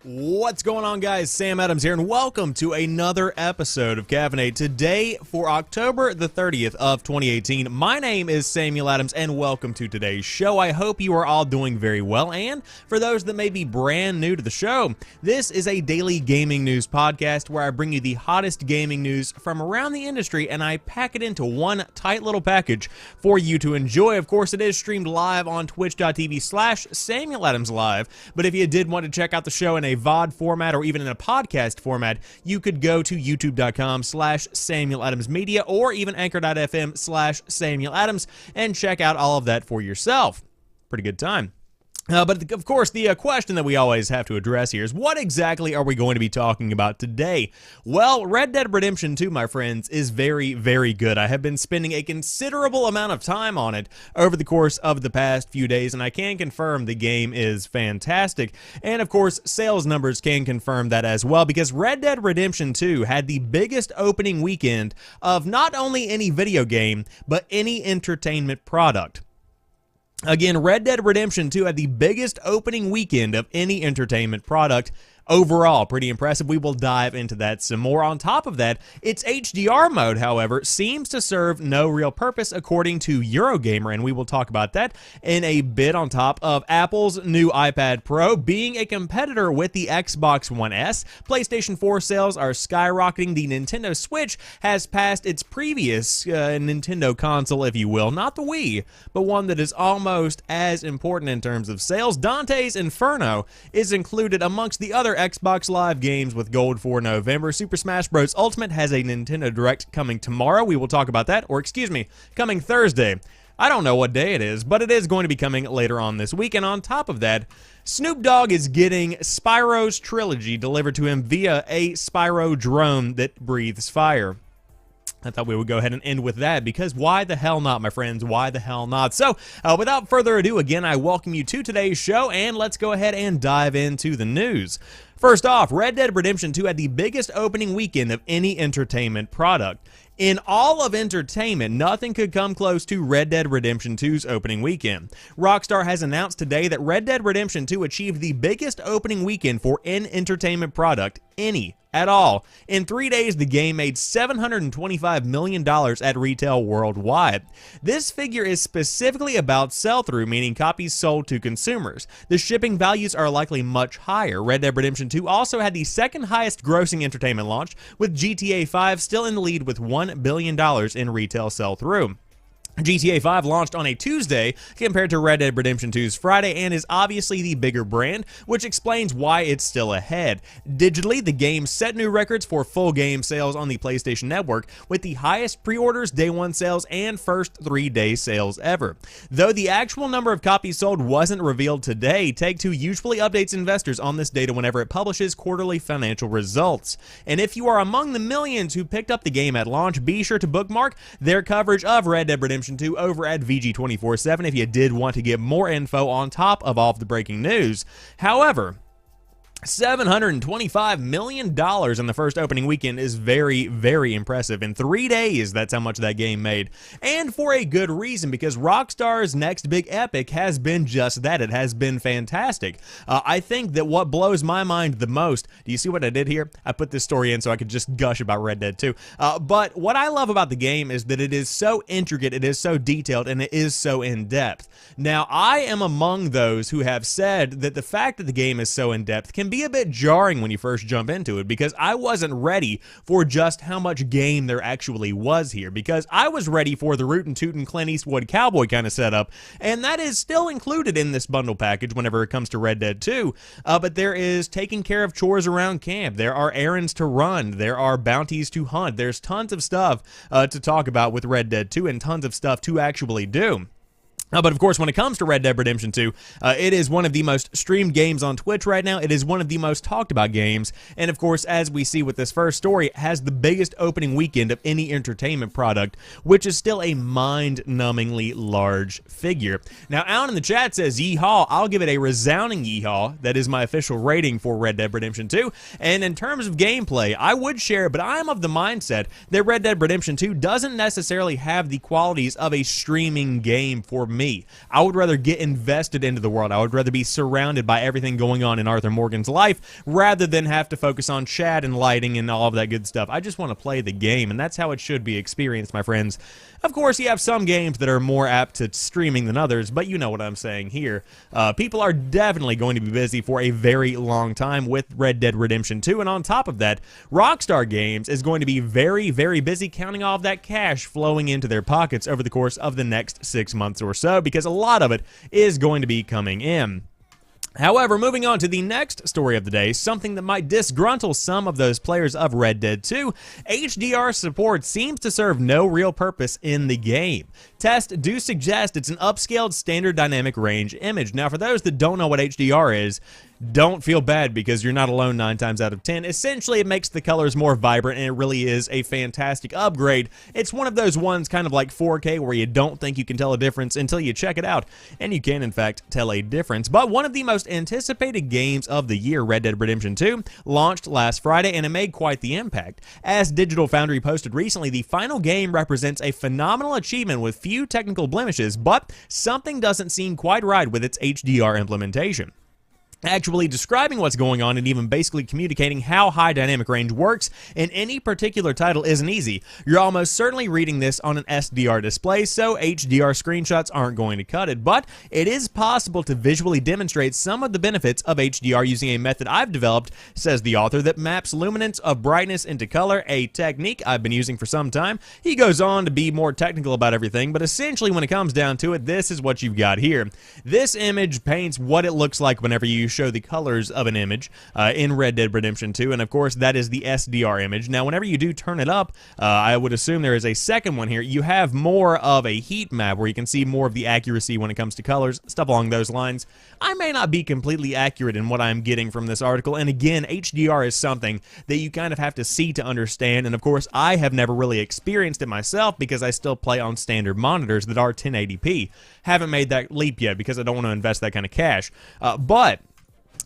What's going on, guys? Sam Adams here, and welcome to another episode of Caffeinate. Today, for October the 30th of 2018, my name is Samuel Adams, and welcome to today's show. I hope you are all doing very well, and for those that may be brand new to the show, this is a daily gaming news podcast where I bring you the hottest gaming news from around the industry, and I pack it into one tight little package for you to enjoy. Of course, it is streamed live on twitch.tv/SamuelAdamsLive, but if you did want to check out the show in a VOD format or even in a podcast format, you could go to youtube.com/SamuelAdamsMedia or even anchor.fm/SamuelAdams and check out all of that for yourself. Pretty good time. But of course, the question that we always have to address here is, what exactly are we going to be talking about today? Well, Red Dead Redemption 2, my friends, is very, very good. I have been spending a considerable amount of time on it over the course of the past few days, and I can confirm the game is fantastic. And of course, sales numbers can confirm that as well, because Red Dead Redemption 2 had the biggest opening weekend of not only any video game, but any entertainment product. Again, Red Dead Redemption 2 had the biggest opening weekend of any entertainment product. Overall, pretty impressive. We will dive into that some more. On top of that, its HDR mode, however, seems to serve no real purpose according to Eurogamer, and we will talk about that in a bit. On top of Apple's new iPad Pro being a competitor with the Xbox One S, PlayStation 4 sales are skyrocketing. The Nintendo Switch has passed its previous Nintendo console, if you will, not the Wii, but one that is almost as important in terms of sales. Dante's Inferno is included amongst the other Xbox Live games with gold for November. Super Smash Bros. Ultimate has a Nintendo Direct coming tomorrow. We will talk about that, or excuse me, coming Thursday. I don't know what day it is, but it is going to be coming later on this week. And on top of that, Snoop Dogg is getting Spyro's trilogy delivered to him via a Spyro drone that breathes fire. I thought we would go ahead and end with that, because why the hell not, my friends? Why the hell not? So, without further ado, again, I welcome you to today's show, and let's go ahead and dive into the news. First off, Red Dead Redemption 2 had the biggest opening weekend of any entertainment product. In all of entertainment, nothing could come close to Red Dead Redemption 2's opening weekend. Rockstar has announced today that Red Dead Redemption 2 achieved the biggest opening weekend for an entertainment product, any at all. In 3 days, the game made $725 million at retail worldwide. This figure is specifically about sell-through, meaning copies sold to consumers. The shipping values are likely much higher. Red Dead Redemption 2 also had the second highest grossing entertainment launch, with GTA 5 still in the lead with $1 billion in retail sell-through. GTA 5 launched on a Tuesday compared to Red Dead Redemption 2's Friday, and is obviously the bigger brand, which explains why it's still ahead. Digitally, the game set new records for full game sales on the PlayStation Network, with the highest pre-orders, day one sales, and first 3-day sales ever. Though the actual number of copies sold wasn't revealed today, Take-Two usually updates investors on this data whenever it publishes quarterly financial results. And if you are among the millions who picked up the game at launch, be sure to bookmark their coverage of Red Dead Redemption 2 over at VG247 if you did want to get more info on top of all of the breaking news. However, $725 million in the first opening weekend is very, very impressive. In 3 days, that's how much that game made. And for a good reason, because Rockstar's next big epic has been just that. It has been fantastic. I think that what blows my mind the most, do you see what I did here? I put this story in so I could just gush about Red Dead 2. But what I love about the game is that it is so intricate, it is so detailed, and it is so in-depth. Now, I am among those who have said that the fact that the game is so in-depth can be a bit jarring when you first jump into it, because I wasn't ready for just how much game there actually was here, because I was ready for the rootin' tootin' Clint Eastwood cowboy kind of setup, and that is still included in this bundle package whenever it comes to Red Dead 2, but there is taking care of chores around camp, there are errands to run, there are bounties to hunt, there's tons of stuff to talk about with Red Dead 2, and tons of stuff to actually do. But of course, when it comes to Red Dead Redemption 2, it is one of the most streamed games on Twitch right now. It is one of the most talked about games. And of course, as we see with this first story, it has the biggest opening weekend of any entertainment product, which is still a mind-numbingly large figure. Now, Alan in the chat says, yeehaw. I'll give it a resounding yeehaw. That is my official rating for Red Dead Redemption 2. And in terms of gameplay, I would share, but I am of the mindset that Red Dead Redemption 2 doesn't necessarily have the qualities of a streaming game for me. I would rather get invested into the world. I would rather be surrounded by everything going on in Arthur Morgan's life rather than have to focus on chat and lighting and all of that good stuff. I just want to play the game, and that's how it should be experienced, my friends. Of course, you have some games that are more apt to streaming than others, but you know what I'm saying here. People are definitely going to be busy for a very long time with Red Dead Redemption 2, and on top of that, Rockstar Games is going to be very, very busy counting all of that cash flowing into their pockets over the course of the next 6 months or so, because a lot of it is going to be coming in. However, moving on to the next story of the day, something that might disgruntle some of those players of Red Dead 2, HDR support seems to serve no real purpose in the game. Tests do suggest it's an upscaled standard dynamic range image. Now, for those that don't know what HDR is, don't feel bad because you're not alone 9 times out of 10. Essentially, it makes the colors more vibrant, and it really is a fantastic upgrade. It's one of those ones kind of like 4K where you don't think you can tell a difference until you check it out, and you can, in fact, tell a difference. But one of the most anticipated games of the year, Red Dead Redemption 2, launched last Friday, and it made quite the impact. As Digital Foundry posted recently, the final game represents a phenomenal achievement with few technical blemishes, but something doesn't seem quite right with its HDR implementation. Actually describing what's going on and even basically communicating how high dynamic range works in any particular title isn't easy. You're almost certainly reading this on an SDR display, so HDR screenshots aren't going to cut it, but it is possible to visually demonstrate some of the benefits of HDR using a method I've developed, says the author, that maps luminance of brightness into color, a technique I've been using for some time. He goes on to be more technical about everything, but essentially when it comes down to it, this is what you've got here. This image paints what it looks like whenever you show the colors of an image in Red Dead Redemption 2, and of course that is the SDR image. Now whenever you do turn it up, I would assume there is a second one here, you have more of a heat map where you can see more of the accuracy when it comes to colors, stuff along those lines. I may not be completely accurate in what I'm getting from this article, and again, HDR is something that you kind of have to see to understand, and of course I have never really experienced it myself because I still play on standard monitors that are 1080p. Haven't made that leap yet because I don't want to invest that kind of cash, but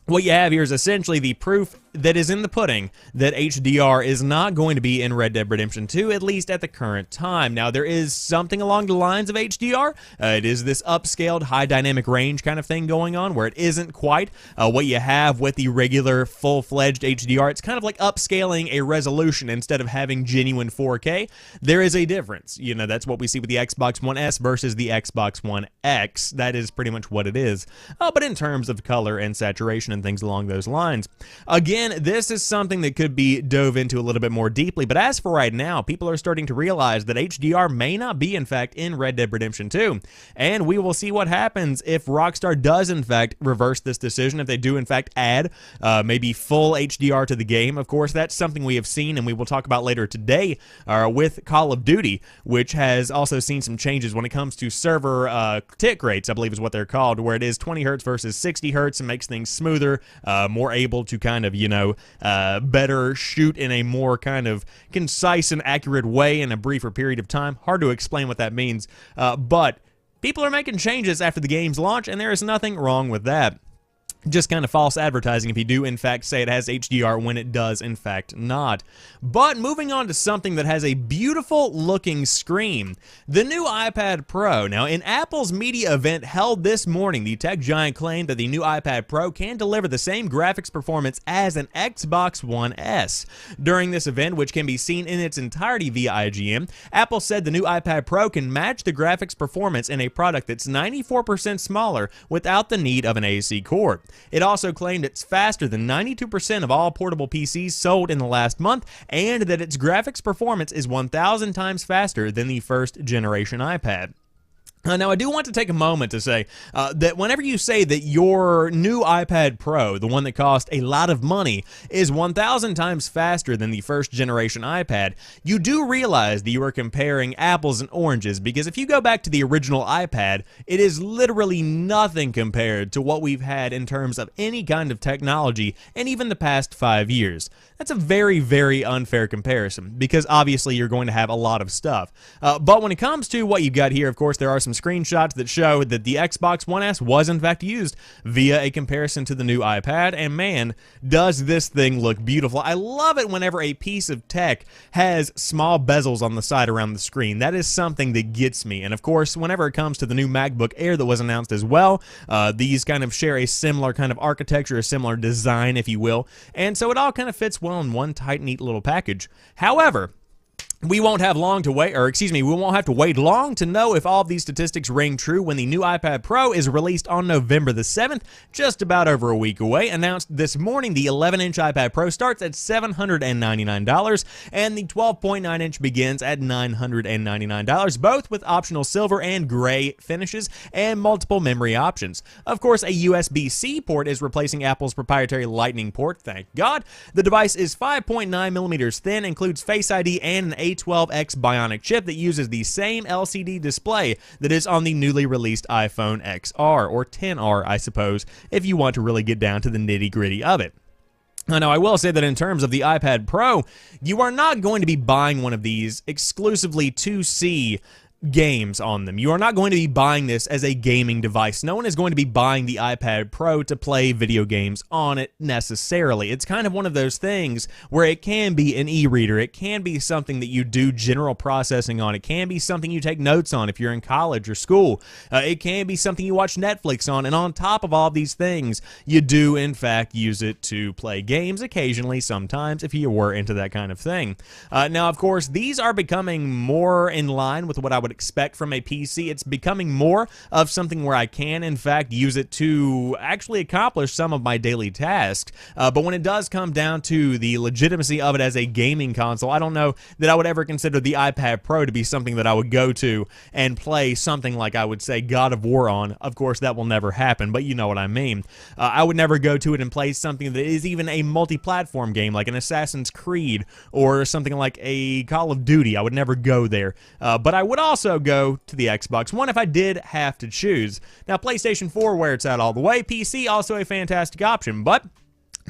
what you have here is essentially the proof that is in the pudding that HDR is not going to be in Red Dead Redemption 2, at least at the current time. Now, there is something along the lines of HDR. It is this upscaled high dynamic range kind of thing going on where it isn't quite what you have with the regular full-fledged HDR. It's kind of like upscaling a resolution instead of having genuine 4K. There is a difference. You know, that's what we see with the Xbox One S versus the Xbox One X. That is pretty much what it is. But in terms of color and saturation and things along those lines, again, this is something that could be dove into a little bit more deeply, but as for right now, people are starting to realize that HDR may not be, in fact, in Red Dead Redemption 2, and we will see what happens if Rockstar does, in fact, reverse this decision, if they do, in fact, add maybe full HDR to the game. Of course, that's something we have seen, and we will talk about later today with Call of Duty, which has also seen some changes when it comes to server tick rates, I believe is what they're called, where it is 20 hertz versus 60 hertz and makes things smoother, more able to kind of, better shoot in a more kind of concise and accurate way in a briefer period of time. Hard to explain what that means, but people are making changes after the game's launch, and there is nothing wrong with that. Just kind of false advertising if you do, in fact, say it has HDR when it does, in fact, not. But moving on to something that has a beautiful looking screen, the new iPad Pro. Now, in Apple's media event held this morning, the tech giant claimed that the new iPad Pro can deliver the same graphics performance as an Xbox One S. During this event, which can be seen in its entirety via IGN, Apple said the new iPad Pro can match the graphics performance in a product that's 94% smaller without the need of an AC cord. It also claimed it's faster than 92% of all portable PCs sold in the last month, and that its graphics performance is 1,000 times faster than the first generation iPad. Now, I do want to take a moment to say that whenever you say that your new iPad Pro, the one that cost a lot of money, is 1,000 times faster than the first generation iPad, you do realize that you are comparing apples and oranges, because if you go back to the original iPad, it is literally nothing compared to what we've had in terms of any kind of technology in even the past 5 years. That's a very, very unfair comparison, because obviously you're going to have a lot of stuff. But when it comes to what you've got here, of course, there are some some screenshots that show that the Xbox One S was in fact used via a comparison to the new iPad, and man, does this thing look beautiful. I love it whenever a piece of tech has small bezels on the side around the screen. That is something that gets me. And of course, whenever it comes to the new MacBook Air that was announced as well, these kind of share a similar kind of architecture, a similar design, if you will, and so it all kind of fits well in one tight, neat little package. However, we won't have long to wait, or excuse me, we won't have to wait long to know if all of these statistics ring true when the new iPad Pro is released on November the 7th, just about over a week away. Announced this morning, the 11-inch iPad Pro starts at $799, and the 12.9-inch begins at $999, both with optional silver and gray finishes and multiple memory options. Of course, a USB-C port is replacing Apple's proprietary Lightning port, thank God. The device is 5.9 millimeters thin, includes Face ID and an A12X Bionic chip that uses the same LCD display that is on the newly released iPhone XR, or XR, I suppose, if you want to really get down to the nitty-gritty of it. Now, I will say that in terms of the iPad Pro, you are not going to be buying one of these exclusively to see games on them. You are not going to be buying this as a gaming device. No one is going to be buying the iPad Pro to play video games on it necessarily. It's kind of one of those things where it can be an e-reader. It can be something that you do general processing on. It can be something you take notes on if you're in college or school. It can be something you watch Netflix on. And on top of all these things, you do in fact use it to play games occasionally, sometimes, if you were into that kind of thing. Now, of course, these are becoming more in line with what I would expect from a PC. It's becoming more of something where I can, in fact, use it to actually accomplish some of my daily tasks. But when it does come down to the legitimacy of it as a gaming console, I don't know that I would ever consider the iPad Pro to be something that I would go to and play something like, I would say, God of War on. Of course, that will never happen, but you know what I mean. I would never go to it and play something that is even a multi-platform game like an Assassin's Creed or something like a Call of Duty. I would never go there. But I would also go to the Xbox One if I did have to choose. Now, PlayStation 4, where it's at all the way. PC, also a fantastic option, but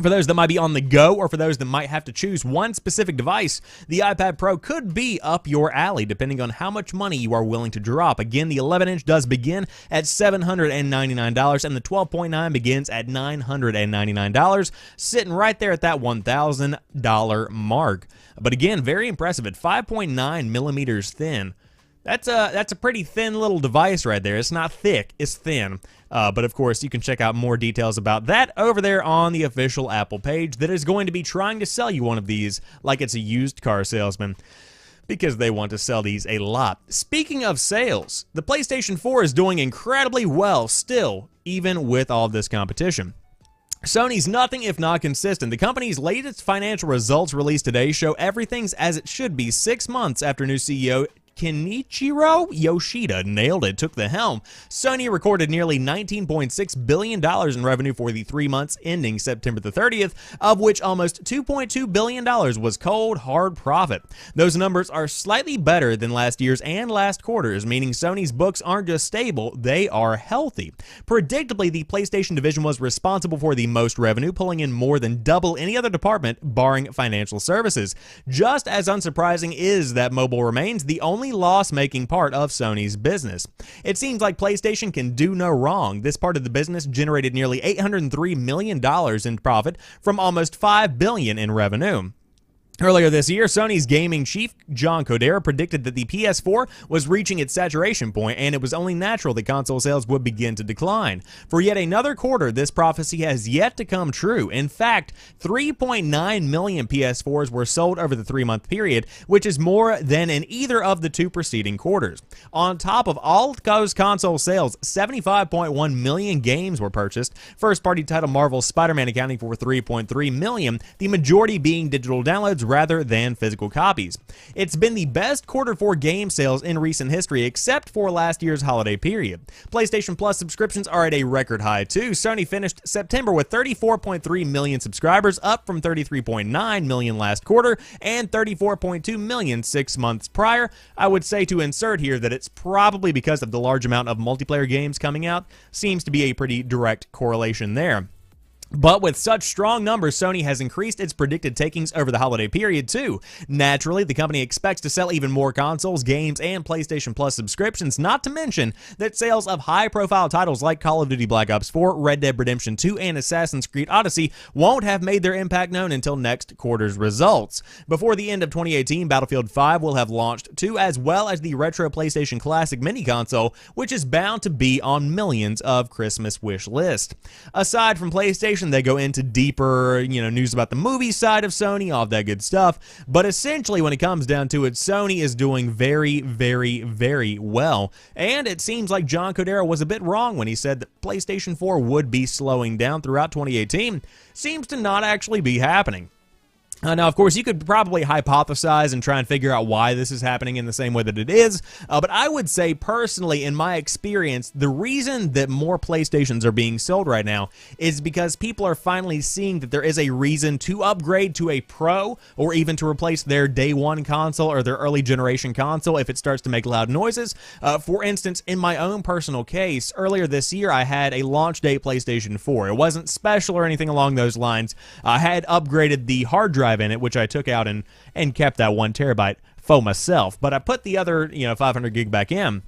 for those that might be on the go, or for those that might have to choose one specific device, the iPad Pro could be up your alley, depending on how much money you are willing to drop. Again, the 11-inch does begin at $799, and the 12.9 begins at $999, sitting right there at that $1,000 mark. But again, very impressive at 5.9 millimeters thin. That's a pretty thin little device right there. It's not thick, it's thin. But of course, you can check out more details about that over there on the official Apple page that is going to be trying to sell you one of these like it's a used car salesman, because they want to sell these a lot. Speaking of sales, the PlayStation 4 is doing incredibly well still, even with all this competition. Sony's nothing if not consistent. The company's latest financial results released today show everything's as it should be 6 months after new CEO Kenichiro Yoshida nailed it, took the helm. Sony recorded nearly $19.6 billion in revenue for the 3 months ending September the 30th, of which almost $2.2 billion was cold, hard profit. Those numbers are slightly better than last year's and last quarter's, meaning Sony's books aren't just stable, they are healthy. Predictably, the PlayStation division was responsible for the most revenue, pulling in more than double any other department, barring financial services. Just as unsurprising is that mobile remains the only loss-making part of Sony's business. It seems like PlayStation can do no wrong. This part of the business generated nearly $803 million in profit from almost $5 billion in revenue. Earlier this year, Sony's gaming chief, John Codera, predicted that the PS4 was reaching its saturation point, and it was only natural that console sales would begin to decline. For yet another quarter, this prophecy has yet to come true. In fact, 3.9 million PS4s were sold over the 3-month period, which is more than in either of the 2 preceding quarters. On top of all those console sales, 75.1 million games were purchased, first-party title Marvel's Spider-Man accounting for 3.3 million, the majority being digital downloads rather than physical copies. It's been the best quarter for game sales in recent history, except for last year's holiday period. PlayStation Plus subscriptions are at a record high too. Sony finished September with 34.3 million subscribers, up from 33.9 million last quarter and 34.2 million 6 months prior. I would say to insert here that it's probably because of the large amount of multiplayer games coming out. Seems to be a pretty direct correlation there. But with such strong numbers, Sony has increased its predicted takings over the holiday period too. Naturally, the company expects to sell even more consoles, games, and PlayStation Plus subscriptions, not to mention that sales of high-profile titles like Call of Duty Black Ops 4, Red Dead Redemption 2, and Assassin's Creed Odyssey won't have made their impact known until next quarter's results. Before the end of 2018, Battlefield 5 will have launched too, as well as the retro PlayStation Classic mini console, which is bound to be on millions of Christmas wish lists. Aside from PlayStation, they go into deeper, news about the movie side of Sony, all of that good stuff. But essentially, when it comes down to it, Sony is doing very, very, very well. And it seems like John Codera was a bit wrong when he said that PlayStation 4 would be slowing down throughout 2018. Seems to not actually be happening. Now, of course, you could probably hypothesize and try and figure out why this is happening in the same way that it is, but I would say, personally, in my experience, the reason that more PlayStations are being sold right now is because people are finally seeing that there is a reason to upgrade to a Pro, or even to replace their day one console or their early generation console if it starts to make loud noises. For instance, in my own personal case, earlier this year, I had a launch day PlayStation 4. It wasn't special or anything along those lines. I had upgraded the hard drive in it, which I took out and kept that 1 terabyte for myself. But I put the other, 500 gig back in.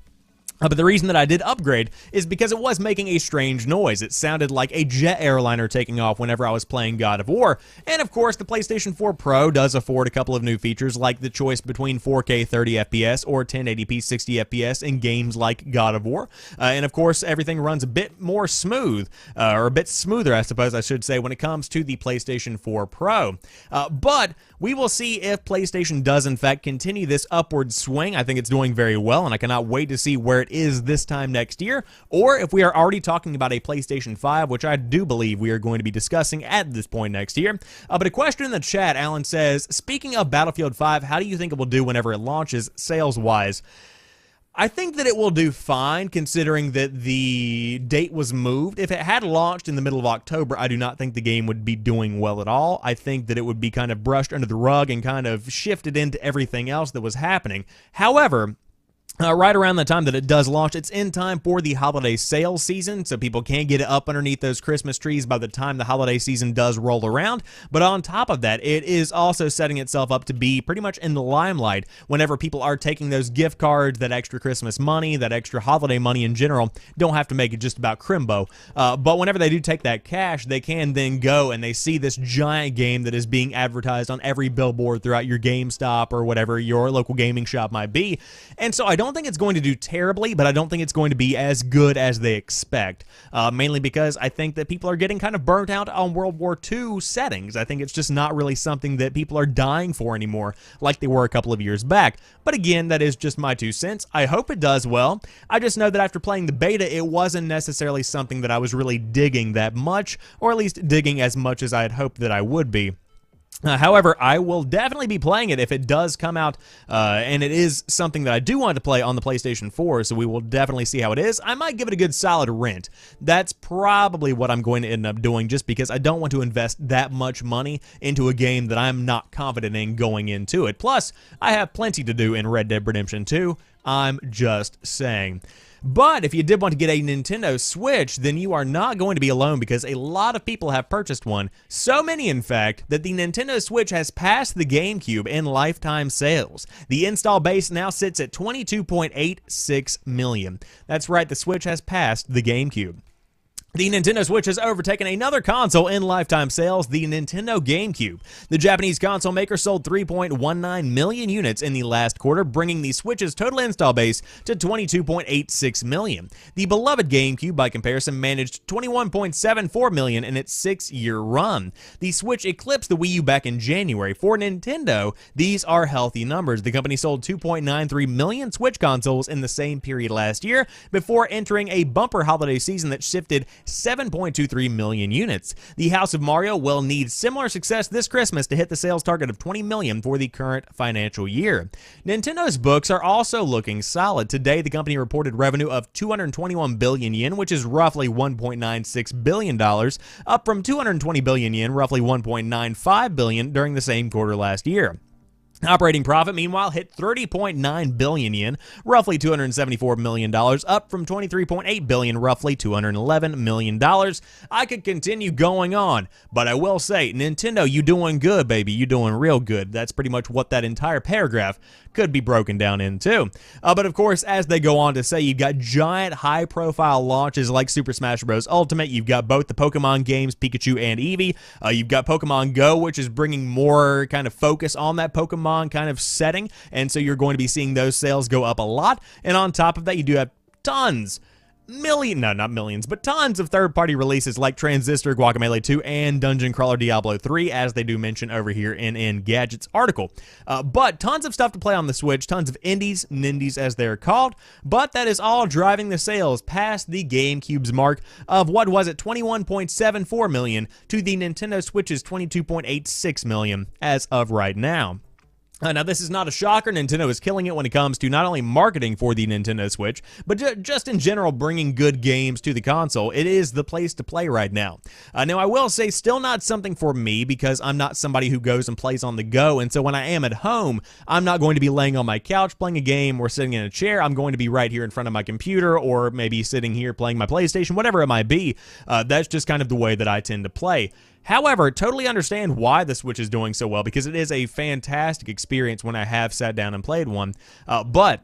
But the reason that I did upgrade is because it was making a strange noise. It sounded like a jet airliner taking off whenever I was playing God of War. And of course, the PlayStation 4 Pro does afford a couple of new features, like the choice between 4K 30 FPS or 1080p 60 FPS in games like God of War. And of course, everything runs a bit more smooth, or a bit smoother, I suppose I should say, when it comes to the PlayStation 4 Pro. But we will see if PlayStation does in fact continue this upward swing. I think it's doing very well, and I cannot wait to see where it is this time next year, or if we are already talking about a PlayStation 5, which I do believe we are going to be discussing at this point next year. But a question in the chat, Alan says, speaking of Battlefield 5, how do you think it will do whenever it launches sales-wise? I think that it will do fine, considering that the date was moved. If it had launched in the middle of October, I do not think the game would be doing well at all. I think that it would be kind of brushed under the rug and kind of shifted into everything else that was happening. However, right around the time that it does launch, it's in time for the holiday sales season, so people can get it up underneath those Christmas trees by the time the holiday season does roll around. But on top of that, it is also setting itself up to be pretty much in the limelight whenever people are taking those gift cards, that extra Christmas money, that extra holiday money in general. Don't have to make it just about Crimbo. But whenever they do take that cash, they can then go and they see this giant game that is being advertised on every billboard throughout your GameStop or whatever your local gaming shop might be. And so I don't think it's going to do terribly, but I don't think it's going to be as good as they expect, mainly because I think that people are getting kind of burnt out on World War II settings. I think it's just not really something that people are dying for anymore like they were a couple of years back. But again, that is just my 2 cents. I hope it does well. I just know that after playing the beta, it wasn't necessarily something that I was really digging that much, or at least digging as much as I had hoped that I would be. However, I will definitely be playing it if it does come out, and it is something that I do want to play on the PlayStation 4, so we will definitely see how it is. I might give it a good solid rent. That's probably what I'm going to end up doing, just because I don't want to invest that much money into a game that I'm not confident in going into it. Plus, I have plenty to do in Red Dead Redemption 2. I'm just saying. But if you did want to get a Nintendo Switch, then you are not going to be alone, because a lot of people have purchased one. So many, in fact, that the Nintendo Switch has passed the GameCube in lifetime sales. The install base now sits at 22.86 million. That's right, the Switch has passed the GameCube. The Nintendo Switch has overtaken another console in lifetime sales, the Nintendo GameCube. The Japanese console maker sold 3.19 million units in the last quarter, bringing the Switch's total install base to 22.86 million. The beloved GameCube, by comparison, managed 21.74 million in its 6-year run. The Switch eclipsed the Wii U back in January. For Nintendo, these are healthy numbers. The company sold 2.93 million Switch consoles in the same period last year, before entering a bumper holiday season that shifted 7.23 million units. The House of Mario will need similar success this Christmas to hit the sales target of 20 million for the current financial year. Nintendo's books are also looking solid. Today, the company reported revenue of 221 billion yen, which is roughly $1.96 billion, up from 220 billion yen, roughly $1.95 billion during the same quarter last year. Operating profit, meanwhile, hit 30.9 billion yen, roughly $274 million, up from 23.8 billion, roughly $211 million. I could continue going on, but I will say, Nintendo, you doing good, baby. You doing real good. That's pretty much what that entire paragraph could be broken down into. But of course, as they go on to say, you've got giant high-profile launches like Super Smash Bros. Ultimate. You've got both the Pokemon games, Pikachu and Eevee. You've got Pokemon Go, which is bringing more kind of focus on that Pokemon kind of setting, and so you're going to be seeing those sales go up a lot. And on top of that, you do have tons not millions, but tons of third-party releases like Transistor, Guacamelee 2, and Dungeon Crawler Diablo 3, as they do mention over here in Engadget's article. But tons of stuff to play on the Switch, tons of indies, nindies as they're called, but that is all driving the sales past the GameCube's mark of, what was it, 21.74 million to the Nintendo Switch's 22.86 million as of right now. Now, this is not a shocker. Nintendo is killing it when it comes to not only marketing for the Nintendo Switch, but just in general bringing good games to the console. It is the place to play right now. Now, I will say, still not something for me because I'm not somebody who goes and plays on the go, and so when I am at home, I'm not going to be laying on my couch playing a game or sitting in a chair. I'm going to be right here in front of my computer or maybe sitting here playing my PlayStation, whatever it might be. That's just kind of the way that I tend to play. However, totally understand why the Switch is doing so well, because it is a fantastic experience when I have sat down and played one. But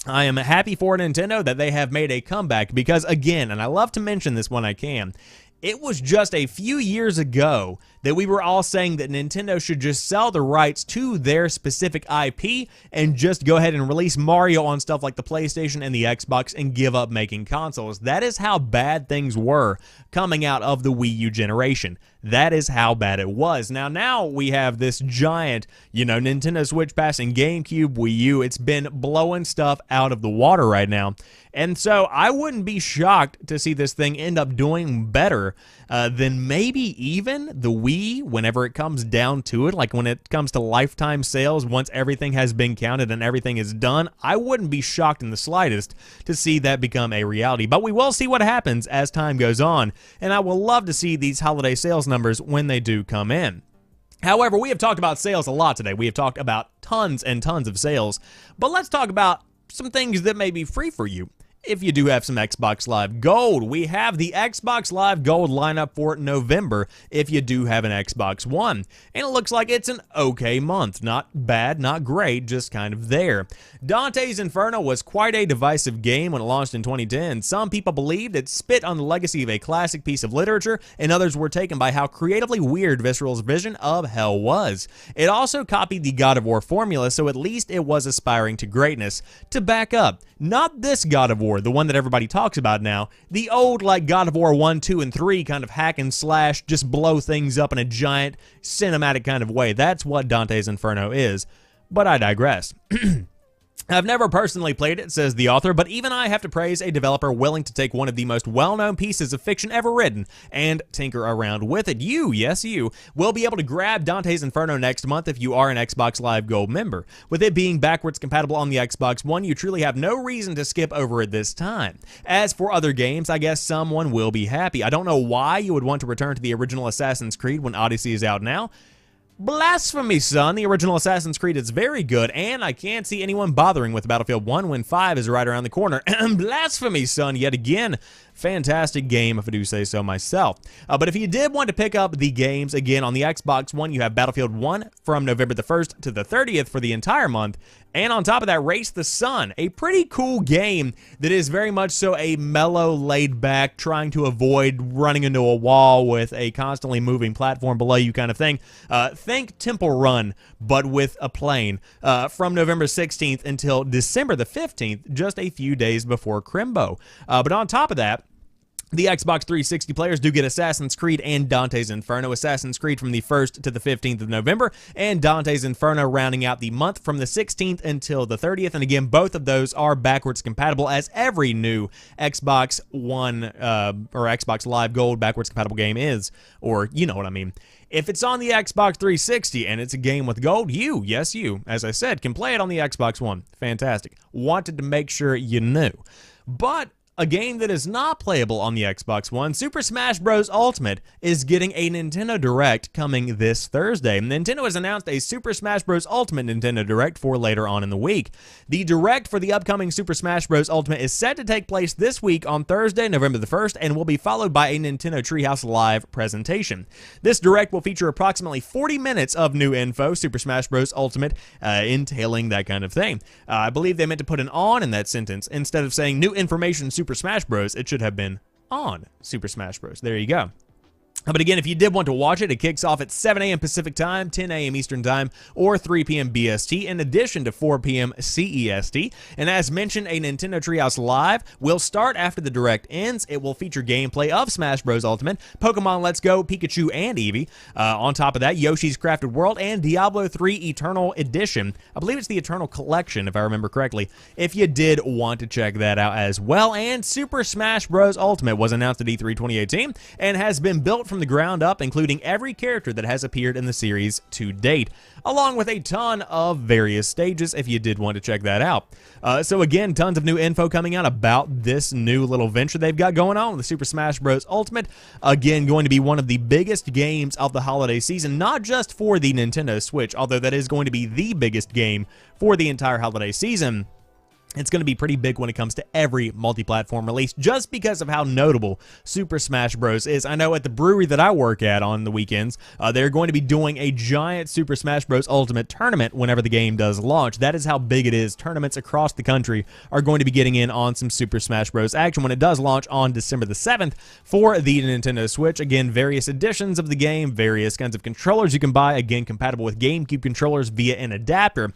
I am happy for Nintendo that they have made a comeback because, again, and I love to mention this when I can, it was just a few years ago that we were all saying that Nintendo should just sell the rights to their specific IP and just go ahead and release Mario on stuff like the PlayStation and the Xbox and give up making consoles. That is how bad things were coming out of the Wii U generation. That is how bad it was. Now we have this giant, Nintendo Switch passing GameCube, Wii U. It's been blowing stuff out of the water right now. And so I wouldn't be shocked to see this thing end up doing better than maybe even the Wii whenever it comes down to it. Like when it comes to lifetime sales, once everything has been counted and everything is done, I wouldn't be shocked in the slightest to see that become a reality. But we will see what happens as time goes on, and I will love to see these holiday sales numbers when they do come in. However, we have talked about sales a lot today. We have talked about tons and tons of sales, but let's talk about some things that may be free for you. If you do have some Xbox Live Gold, we have the Xbox Live Gold lineup for November if you do have an Xbox One. And it looks like it's an okay month. Not bad, not great, just kind of there. Dante's Inferno was quite a divisive game when it launched in 2010. Some people believed it spit on the legacy of a classic piece of literature, and others were taken by how creatively weird Visceral's vision of hell was. It also copied the God of War formula, so at least it was aspiring to greatness. To back up, not this God of War, the one that everybody talks about now, the old like God of War 1, 2, and 3 kind of hack and slash, just blow things up in a giant cinematic kind of way. That's what Dante's Inferno is, but I digress. I've never personally played it, says the author, but even I have to praise a developer willing to take one of the most well-known pieces of fiction ever written and tinker around with it. You, yes you, will be able to grab Dante's Inferno next month if you are an Xbox Live Gold member. With it being backwards compatible on the Xbox One, you truly have no reason to skip over it this time. As for other games, I guess someone will be happy. I don't know why you would want to return to the original Assassin's Creed when Odyssey is out now. Blasphemy, son. The original Assassin's Creed is very good, and I can't see anyone bothering with Battlefield 1 when 5 is right around the corner. Blasphemy, son, yet again. Fantastic game, if I do say so myself. But if you did want to pick up the games, again, on the Xbox One, you have Battlefield 1 from November the 1st to the 30th for the entire month. And on top of that, Race the Sun, a pretty cool game that is very much so a mellow, laid-back, trying to avoid running into a wall with a constantly moving platform below you kind of thing. Think Temple Run, but with a plane. From November 16th until December the 15th, just a few days before Crimbo. But on top of that, the Xbox 360 players do get Assassin's Creed and Dante's Inferno. Assassin's Creed from the 1st to the 15th of November, and Dante's Inferno rounding out the month from the 16th until the 30th. And again, both of those are backwards compatible, as every new Xbox One or Xbox Live Gold backwards compatible game is, or you know what I mean. If it's on the Xbox 360 and it's a game with gold, you, yes you, as I said, can play it on the Xbox One. Fantastic. Wanted to make sure you knew. But a game that is not playable on the Xbox One, Super Smash Bros. Ultimate, is getting a Nintendo Direct coming this Thursday. Nintendo has announced a Super Smash Bros. Ultimate Nintendo Direct for later on in the week. The Direct for the upcoming Super Smash Bros. Ultimate is set to take place this week on Thursday, November the 1st, and will be followed by a Nintendo Treehouse Live presentation. This Direct will feature approximately 40 minutes of new info, Super Smash Bros. Ultimate, entailing that kind of thing. I believe they meant to put an "on" in that sentence. Instead of saying new information Super Smash Bros., it should have been "on Super Smash Bros." There you go. But again, if you did want to watch it, it kicks off at 7 a.m. Pacific Time, 10 a.m. Eastern Time, or 3 p.m. BST, in addition to 4 p.m. CEST. And as mentioned, a Nintendo Treehouse Live will start after the Direct ends. It will feature gameplay of Smash Bros. Ultimate, Pokemon Let's Go, Pikachu, and Eevee. On top of that, Yoshi's Crafted World and Diablo 3 Eternal Edition. I believe it's the Eternal Collection, if I remember correctly, if you did want to check that out as well. And Super Smash Bros. Ultimate was announced at E3 2018 and has been built from the ground up, including every character that has appeared in the series to date, along with a ton of various stages if you did want to check that out. So again, tons of new info coming out about this new little venture they've got going on with the Super Smash Bros. Ultimate. Again, going to be one of the biggest games of the holiday season, not just for the Nintendo Switch, although that is going to be the biggest game for the entire holiday season. It's going to be pretty big when it comes to every multi-platform release, just because of how notable Super Smash Bros. Is. I know at the brewery that I work at on the weekends, they're going to be doing a giant Super Smash Bros. Ultimate tournament whenever the game does launch. That is how big it is. Tournaments across the country are going to be getting in on some Super Smash Bros. Action when it does launch on December the 7th for the Nintendo Switch. Again, various editions of the game, various kinds of controllers you can buy, again, compatible with GameCube controllers via an adapter.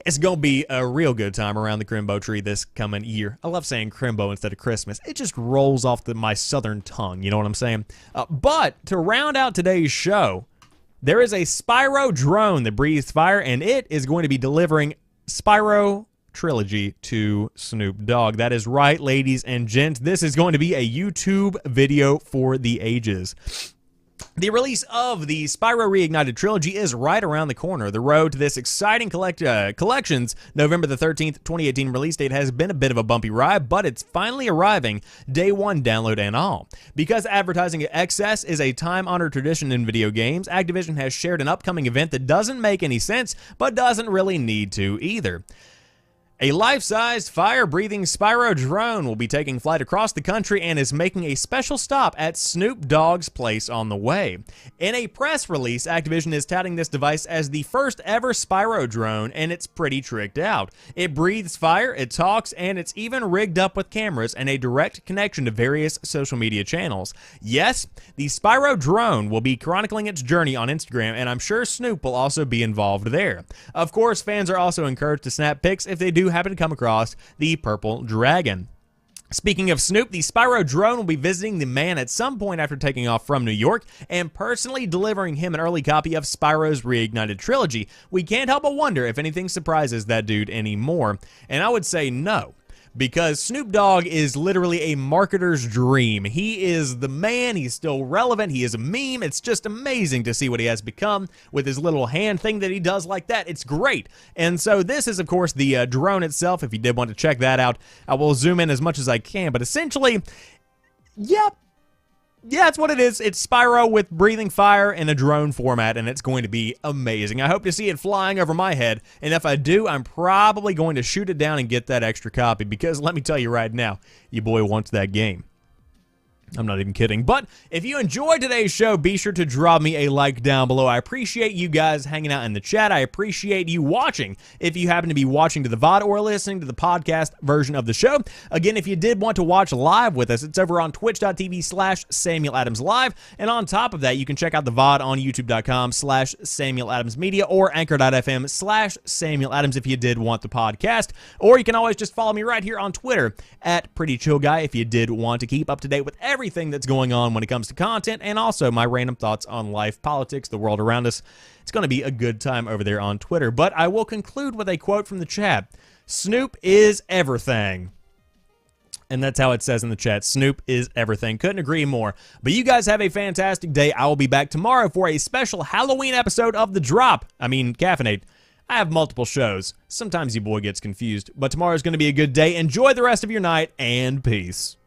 It's going to be a real good time around the Crimbo tree this coming year. I love saying Crimbo instead of Christmas. It just rolls off my southern tongue, you know what I'm saying? But to round out today's show, there is a Spyro drone that breathes fire, and it is going to be delivering Spyro Trilogy to Snoop Dogg. That is right, ladies and gents. This is going to be a YouTube video for the ages. The release of the Spyro Reignited Trilogy is right around the corner. The road to this exciting collection's November the 13th, 2018 release date has been a bit of a bumpy ride, but it's finally arriving, day one download and all. Because advertising excess is a time-honored tradition in video games, Activision has shared an upcoming event that doesn't make any sense, but doesn't really need to either. A life-sized, fire-breathing Spyro drone will be taking flight across the country and is making a special stop at Snoop Dogg's place on the way. In a press release, Activision is touting this device as the first ever Spyro drone, and it's pretty tricked out. It breathes fire, it talks, and it's even rigged up with cameras and a direct connection to various social media channels. Yes, the Spyro drone will be chronicling its journey on Instagram, and I'm sure Snoop will also be involved there. Of course, fans are also encouraged to snap pics if they do happen to come across the purple dragon. Speaking of Snoop, the Spyro drone will be visiting the man at some point after taking off from New York and personally delivering him an early copy of Spyro's Reignited Trilogy. We can't help but wonder if anything surprises that dude anymore. And I would say no, because Snoop Dogg is literally a marketer's dream. He is the man. He's still relevant. He is a meme. It's just amazing to see what he has become with his little hand thing that he does like that. It's great. And so this is, of course, the drone itself. If you did want to check that out, I will zoom in as much as I can. But essentially, yep. Yeah, that's what it is. It's Spyro with breathing fire in a drone format, and it's going to be amazing. I hope to see it flying over my head, and if I do, I'm probably going to shoot it down and get that extra copy, because let me tell you right now, your boy wants that game. I'm not even kidding. But if you enjoyed today's show, be sure to drop me a like down below. I appreciate you guys hanging out in the chat. I appreciate you watching. If you happen to be watching to the VOD or listening to the podcast version of the show, again, if you did want to watch live with us, it's over on twitch.tv/SamuelAdamsLive. And on top of that, you can check out the VOD on youtube.com/SamuelAdamsMedia or anchor.fm/SamuelAdams if you did want the podcast. Or you can always just follow me right here on Twitter @PrettyChillGuy if you did want to keep up to date with everything that's going on when it comes to content, and also my random thoughts on life, politics, the world around us. It's going to be a good time over there on Twitter. But I will conclude with a quote from the chat. Snoop is everything. And that's how it says in the chat. Snoop is everything. Couldn't agree more. But you guys have a fantastic day. I will be back tomorrow for a special Halloween episode of The Drop. Caffeinate. I have multiple shows. Sometimes your boy gets confused, but tomorrow's going to be a good day. Enjoy the rest of your night, and peace.